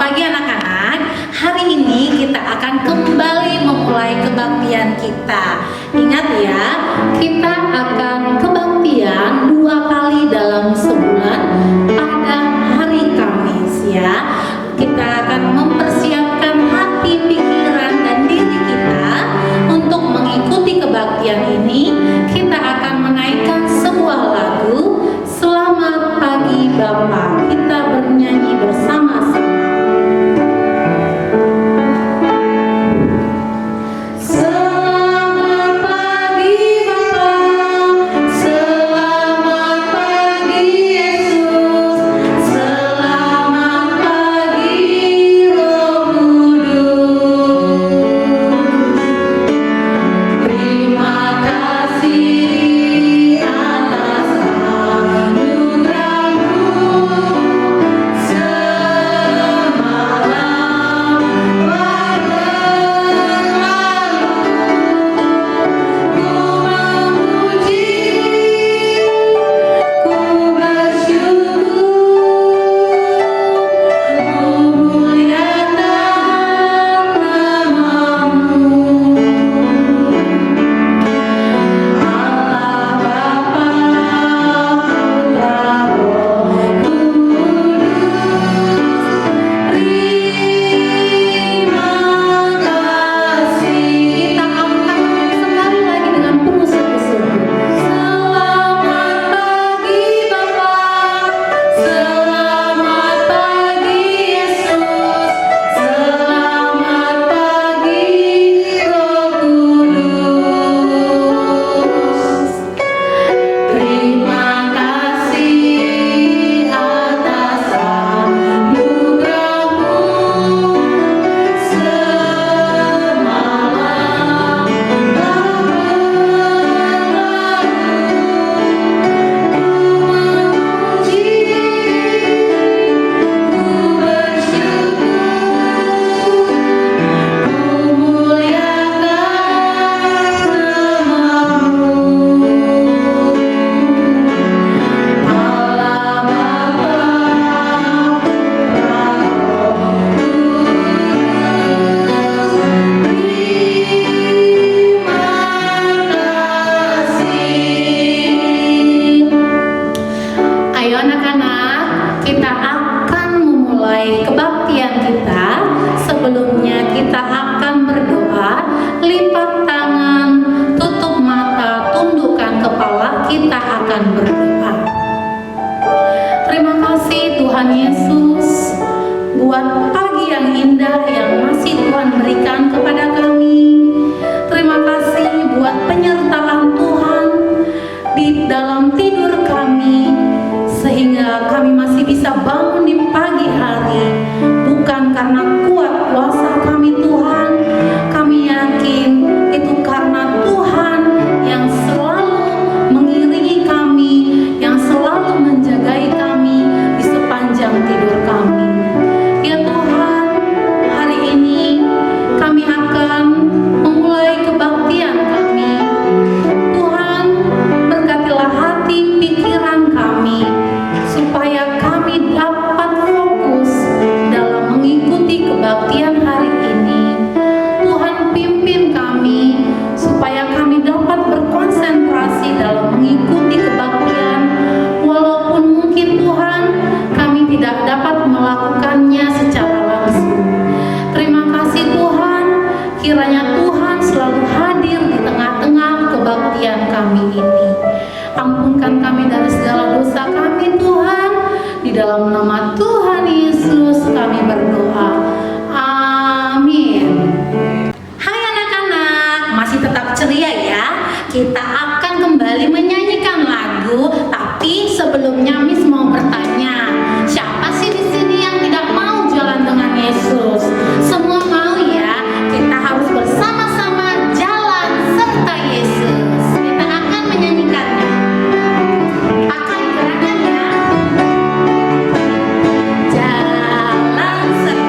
pagi anak-anak. Hari ini kita akan kembali memulai kebaktian kita. Ingat ya, kita akan kebaktian 2 kali dalam sebulan pada hari Kamis ya. Kita akan mempersiapkan hati, pikiran, dan diri kita untuk mengikuti kebaktian ini. Kita akan menaikkan sebuah lagu, Selamat Pagi Bapa. Kita bernyanyi bersama-sama. Kita akan kembali menyanyikan lagu, tapi sebelumnya Miss mau bertanya, siapa sih di sini yang tidak mau jalan dengan Yesus? Semua mau ya? Kita harus bersama-sama jalan serta Yesus. Kita akan menyanyikannya. Pakai gerakan ya. Jalan serta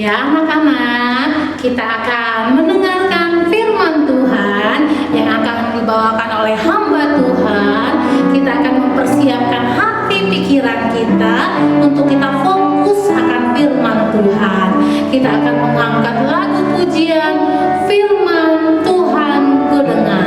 Ya anak-anak, kita akan mendengarkan firman Tuhan yang akan dibawakan oleh hamba Tuhan. Kita akan mempersiapkan hati pikiran kita untuk kita fokus akan firman Tuhan. Kita akan mengangkat lagu pujian firman Tuhan ku dengar.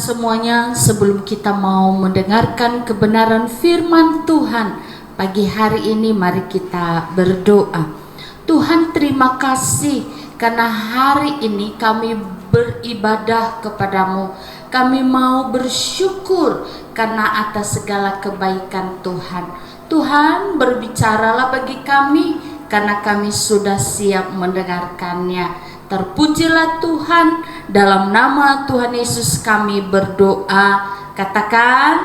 Semuanya, sebelum kita mau mendengarkan kebenaran firman Tuhan pagi hari ini, mari kita berdoa. Tuhan, terima kasih karena hari ini kami beribadah kepadamu. Kami mau bersyukur karena atas segala kebaikan Tuhan. Tuhan, berbicaralah bagi kami karena kami sudah siap mendengarkannya. Terpujilah Tuhan, dalam nama Tuhan Yesus kami berdoa. Katakan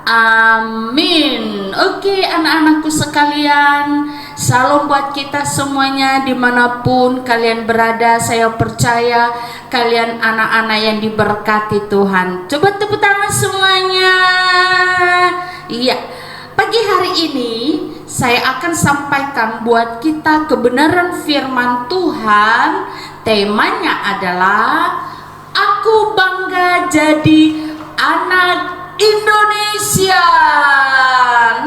amin. Oke, anak-anakku sekalian, salam buat kita semuanya dimanapun kalian berada. Saya percaya kalian anak-anak yang diberkati Tuhan. Coba tepuk tangan semuanya. Iya, pagi hari ini saya akan sampaikan buat kita kebenaran firman Tuhan. Temanya adalah aku bangga jadi anak Indonesia.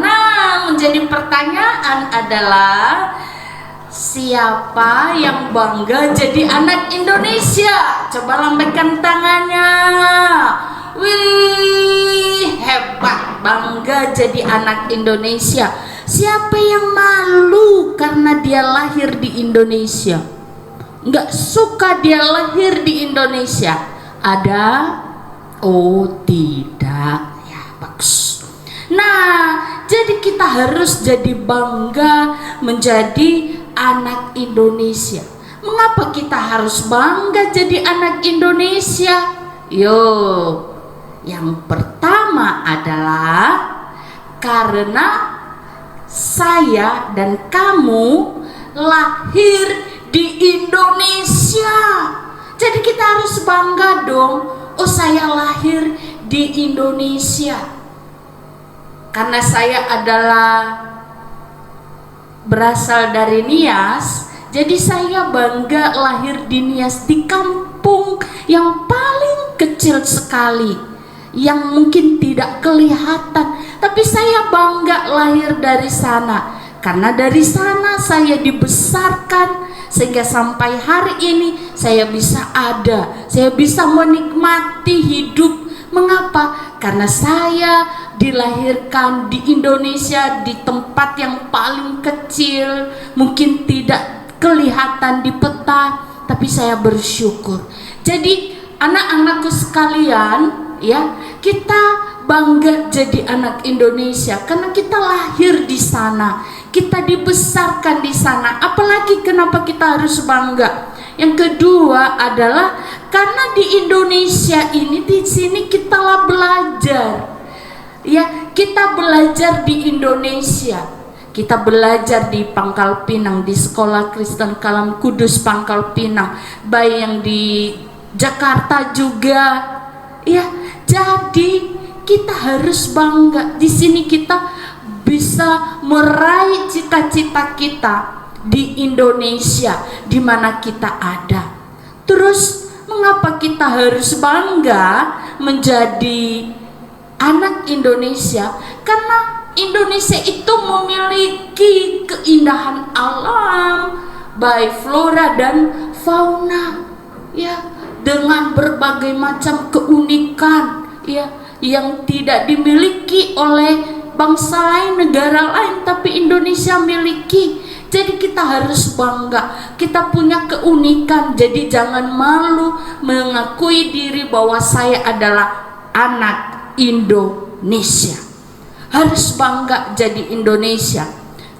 Nah, menjadi pertanyaan adalah siapa yang bangga jadi anak Indonesia? Coba lambaikan tangannya. Wih, hebat, bangga jadi anak Indonesia. Siapa yang malu karena dia lahir di Indonesia? Nggak suka dia lahir di Indonesia? Ada? Oh tidak, ya bagus. Nah, jadi kita harus jadi bangga menjadi anak Indonesia. Mengapa kita harus bangga jadi anak Indonesia? Yo, yang pertama adalah karena saya dan kamu lahir di Indonesia. Jadi kita harus bangga dong. Oh, saya lahir di Indonesia. Karena saya adalah berasal dari Nias, jadi saya bangga lahir di Nias, di kampung yang paling kecil sekali, yang mungkin tidak kelihatan, tapi saya bangga lahir dari sana. Karena dari sana saya dibesarkan, sehingga sampai hari ini saya bisa ada, saya bisa menikmati hidup. Mengapa? Karena saya dilahirkan di Indonesia, di tempat yang paling kecil, mungkin tidak kelihatan di peta, tapi saya bersyukur. Jadi anak-anakku sekalian, ya, kita bangga jadi anak Indonesia karena kita lahir di sana, kita dibesarkan di sana. Apalagi kenapa kita harus bangga? Yang kedua adalah karena di Indonesia ini, di sini kita belajar. Ya, kita belajar di Indonesia. Kita belajar di Pangkal Pinang, di Sekolah Kristen Kalam Kudus Pangkal Pinang, baik yang di Jakarta juga. Ya, jadi kita harus bangga. Di sini kita bisa meraih cita-cita kita di Indonesia, di mana kita ada. Terus Mengapa kita harus bangga menjadi anak Indonesia? Karena Indonesia itu memiliki keindahan alam, baik flora dan fauna, ya, dengan berbagai macam keunikan, ya, yang tidak dimiliki oleh bangsa lain, negara lain, tapi Indonesia miliki. Jadi kita harus bangga, kita punya keunikan. Jadi jangan malu mengakui diri bahwa saya adalah anak Indonesia. Harus bangga jadi Indonesia.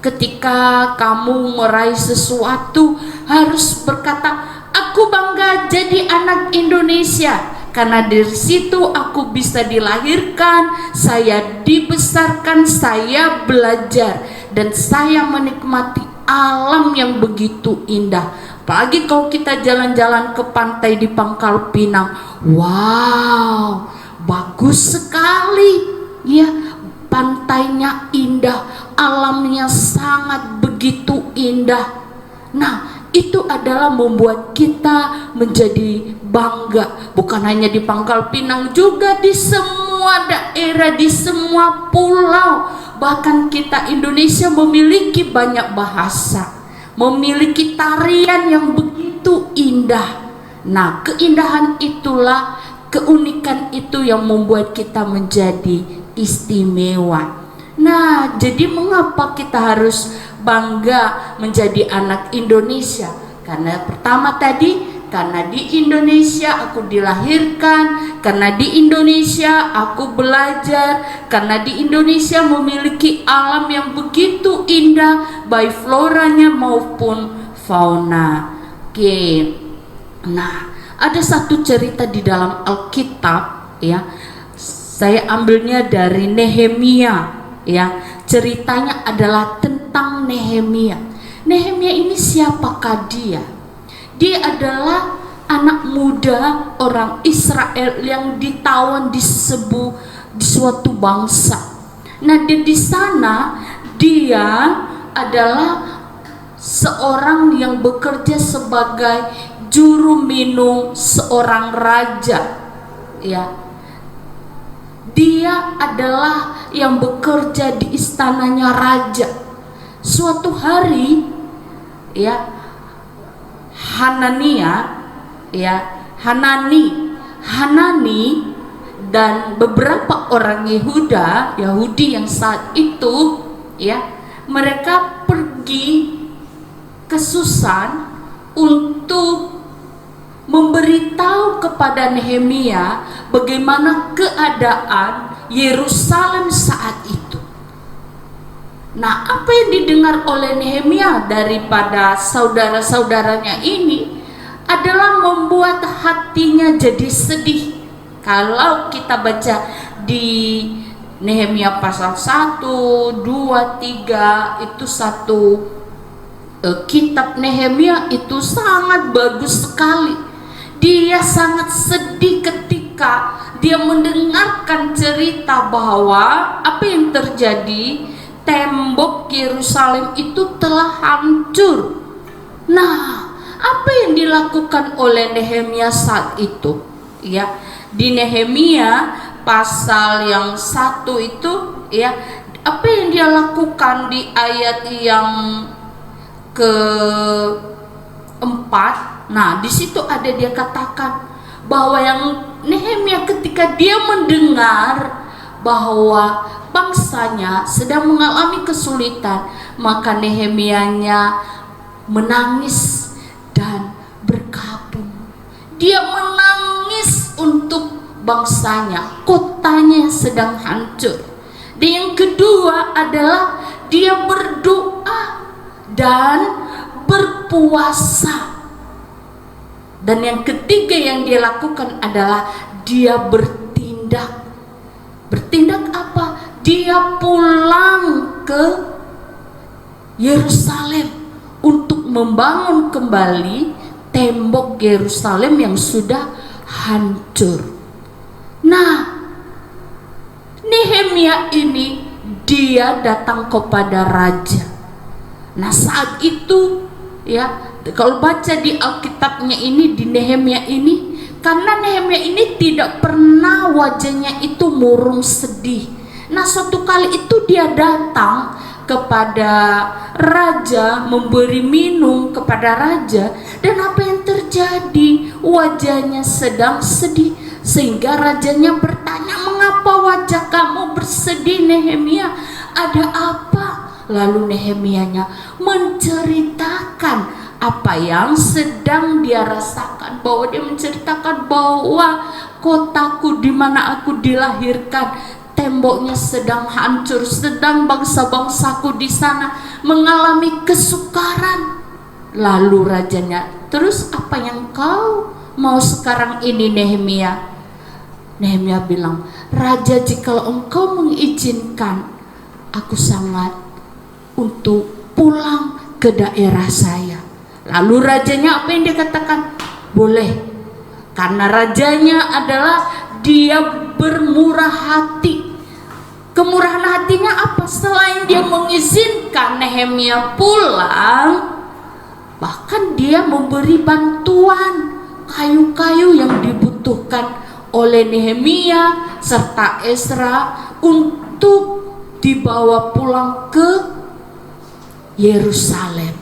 Ketika kamu meraih sesuatu, harus berkata, aku bangga jadi anak Indonesia. Karena dari situ aku bisa dilahirkan, saya dibesarkan, saya belajar, dan saya menikmati alam yang begitu indah. Apalagi kalau kita jalan-jalan ke pantai di Pangkal Pinang, wow, bagus sekali, ya, pantainya indah, alamnya sangat begitu indah. Nah, itu adalah membuat kita menjadi bangga, bukan hanya di Pangkal Pinang, juga di semua daerah, di semua pulau. Bahkan kita Indonesia memiliki banyak bahasa, memiliki tarian yang begitu indah. Nah, keindahan itulah, keunikan itu yang membuat kita menjadi istimewa. Nah, jadi mengapa kita harus bangga menjadi anak Indonesia? Karena pertama tadi, karena di Indonesia aku dilahirkan, karena di Indonesia aku belajar, karena di Indonesia memiliki alam yang begitu indah, baik floranya maupun fauna. Oke. Nah, ada satu cerita di dalam Alkitab, ya. Saya ambilnya dari Nehemia, ya. Ceritanya adalah tentang Nehemia. Nehemia ini siapakah dia? Dia adalah anak muda orang Israel yang ditawan di suatu bangsa. Nah, di sana dia adalah seorang yang bekerja sebagai juru minum seorang raja, ya. Dia adalah yang bekerja di istananya raja. Suatu hari, ya, Hanani dan beberapa orang Yahudi yang saat itu, ya, mereka pergi ke Susan untuk memberitahu kepada Nehemia bagaimana keadaan Yerusalem saat itu. Nah, apa yang didengar oleh Nehemia daripada saudara-saudaranya ini adalah membuat hatinya jadi sedih. Kalau kita baca di Nehemia pasal 1, 2, 3, itu satu kitab Nehemia itu sangat bagus sekali. Dia sangat sedih ketika dia mendengarkan cerita bahwa apa yang terjadi, tembok Yerusalem itu telah hancur. Nah, apa yang dilakukan oleh Nehemia saat itu? Ya, di Nehemia pasal yang 1 itu, ya, apa yang dia lakukan di ayat yang ke-4. Nah, di situ ada dia katakan bahwa yang Nehemia ketika dia mendengar bahwa bangsanya sedang mengalami kesulitan, maka Nehemianya menangis dan berkabung. Dia menangis untuk bangsanya, kotanya sedang hancur. Dan yang kedua adalah dia berdoa dan berpuasa. Dan yang ketiga yang dia lakukan adalah dia bertindak. Bertindak apa? Dia pulang ke Yerusalem untuk membangun kembali tembok Yerusalem yang sudah hancur. Nah, Nehemia ini dia datang kepada raja. Nah, saat itu, ya, kalau baca di Alkitabnya ini, di Nehemia ini, Karena Nehemia ini tidak pernah wajahnya itu murung sedih. Nah, suatu kali itu dia datang kepada raja, memberi minum kepada raja, dan apa yang terjadi? Wajahnya sedang sedih, sehingga rajanya bertanya, "Mengapa wajah kamu bersedih, Nehemia? Ada apa?" Lalu Nehemianya menceritakan apa yang sedang dia rasakan, bahwa dia menceritakan bahwa kotaku di mana aku dilahirkan, temboknya sedang hancur, sedang bangsa-bangsaku di sana mengalami kesukaran. Lalu rajanya, "Terus apa yang kau mau sekarang ini, Nehemia?" Nehemia bilang, "Raja, jikalau engkau mengizinkan, aku sangat untuk pulang ke daerah saya." Lalu rajanya apa yang dia katakan? Boleh, karena rajanya adalah dia bermurah hati. Kemurahan hatinya apa? Selain dia mengizinkan Nehemia pulang, bahkan dia memberi bantuan kayu-kayu yang dibutuhkan oleh Nehemia serta Ezra untuk dibawa pulang ke Yerusalem.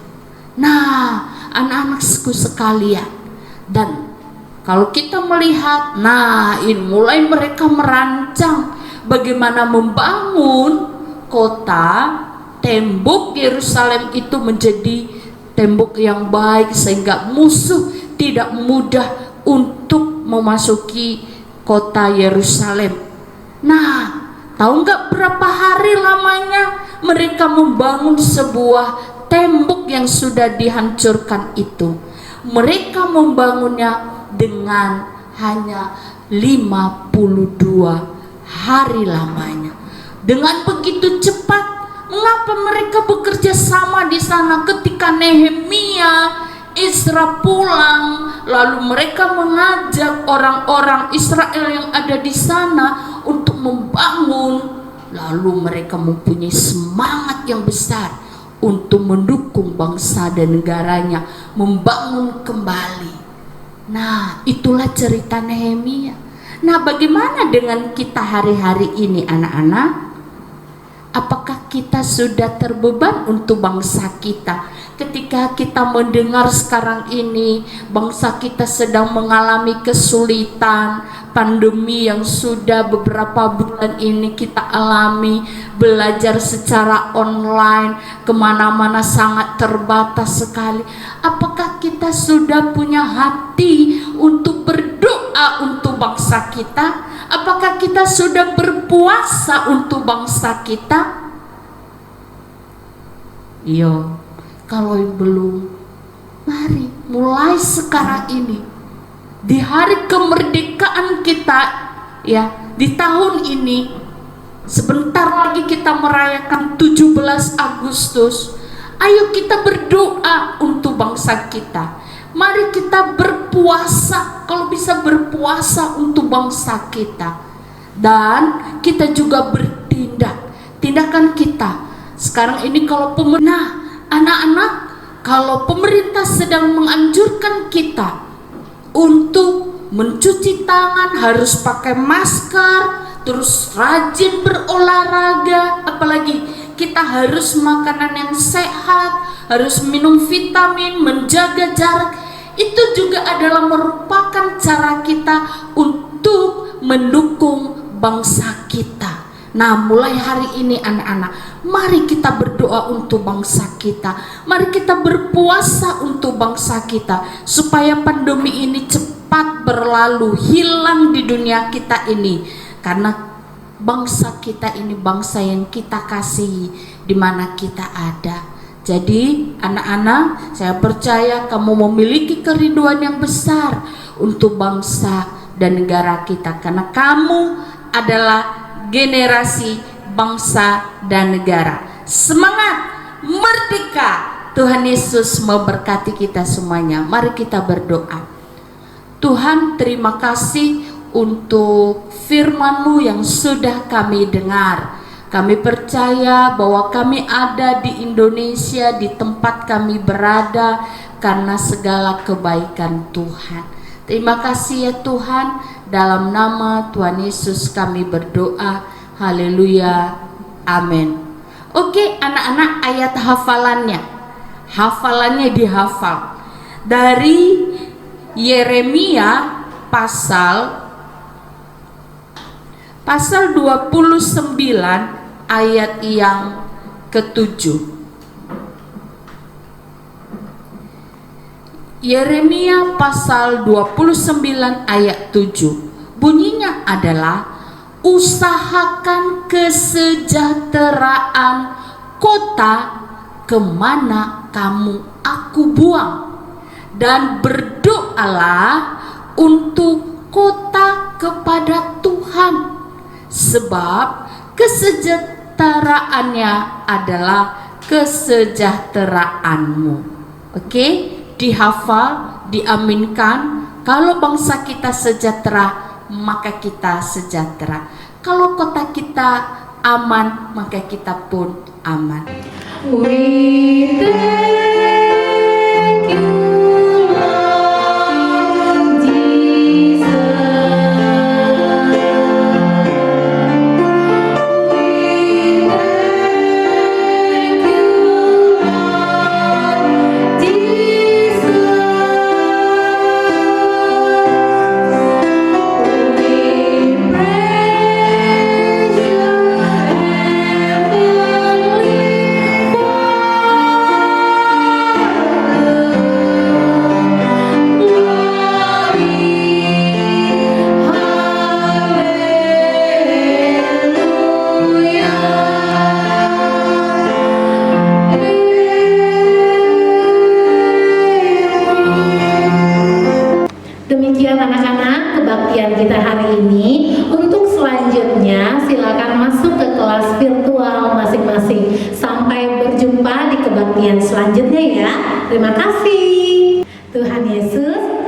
Nah, anak-anakku sekalian, dan kalau kita melihat, ini mulai mereka merancang bagaimana membangun kota, tembok Yerusalem itu menjadi tembok yang baik sehingga musuh tidak mudah untuk memasuki kota Yerusalem. Nah, tahu nggak berapa hari lamanya mereka membangun sebuah tembok yang sudah dihancurkan itu? Mereka membangunnya dengan hanya 52 hari lamanya. Dengan begitu cepat, mengapa mereka bekerja sama di sana? Ketika Nehemia, Ezra pulang, lalu mereka mengajak orang-orang Israel yang ada di sana untuk membangun. Lalu mereka mempunyai semangat yang besar untuk mendukung bangsa dan negaranya, membangun kembali. Nah, itulah cerita Nehemia. Nah, bagaimana dengan kita hari-hari ini, anak-anak? Apakah kita sudah terbeban untuk bangsa kita? Ketika kita mendengar sekarang ini bangsa kita sedang mengalami kesulitan, pandemi yang sudah beberapa bulan ini kita alami, belajar secara online, kemana-mana sangat terbatas sekali. Apakah kita sudah punya hati untuk berdoa untuk bangsa kita? Apakah kita sudah berpuasa untuk bangsa kita? Yo. Kalau belum, mari mulai sekarang ini, di hari kemerdekaan kita, ya, di tahun ini, sebentar lagi kita merayakan 17 Agustus. Ayo kita berdoa untuk bangsa kita. Mari kita berpuasa, kalau bisa berpuasa untuk bangsa kita. Dan kita juga bertindak. Tindakan kita sekarang ini, kalau pemerintah, anak-anak, kalau pemerintah sedang menganjurkan kita untuk mencuci tangan, harus pakai masker, terus rajin berolahraga, apalagi kita harus makanan yang sehat, harus minum vitamin, menjaga jarak. Itu juga adalah merupakan cara kita untuk mendukung bangsa kita. Nah, mulai hari ini anak-anak, mari kita berdoa untuk bangsa kita. Mari kita berpuasa untuk bangsa kita, supaya pandemi ini cepat berlalu, hilang di dunia kita ini. Karena bangsa kita ini bangsa yang kita kasihi di mana kita ada. Jadi anak-anak, saya percaya kamu memiliki kerinduan yang besar untuk bangsa dan negara kita, karena kamu adalah generasi bangsa dan negara. Semangat merdeka! Tuhan Yesus memberkati kita semuanya. Mari kita berdoa. Tuhan, terima kasih untuk firman-Mu yang sudah kami dengar. Kami percaya bahwa kami ada di Indonesia, di tempat kami berada, karena segala kebaikan Tuhan. Terima kasih ya Tuhan, dalam nama Tuhan Yesus kami berdoa. Haleluya. Amin. Oke, anak-anak, ayat hafalannya. Hafalannya dihafal. Dari Yeremia pasal 29 ayat yang ke-7. Yeremia pasal 29 ayat 7. Bunyinya adalah, usahakan kesejahteraan kota kemana kamu aku buang, dan berdoalah untuk kota kepada Tuhan, sebab kesejahteraannya adalah kesejahteraanmu. Oke? Dihafal, diaminkan. Kalau bangsa kita sejahtera, maka kita sejahtera. Kalau kota kita aman, maka kita pun aman. We thank you, Lord Jesus. We thank you, Lord Jesus. We praise your heavenly Demikian anak-anak kebaktian kita hari ini. Untuk selanjutnya silakan masuk ke kelas virtual masing-masing. Sampai berjumpa di kebaktian selanjutnya ya. Terima kasih. Tuhan Yesus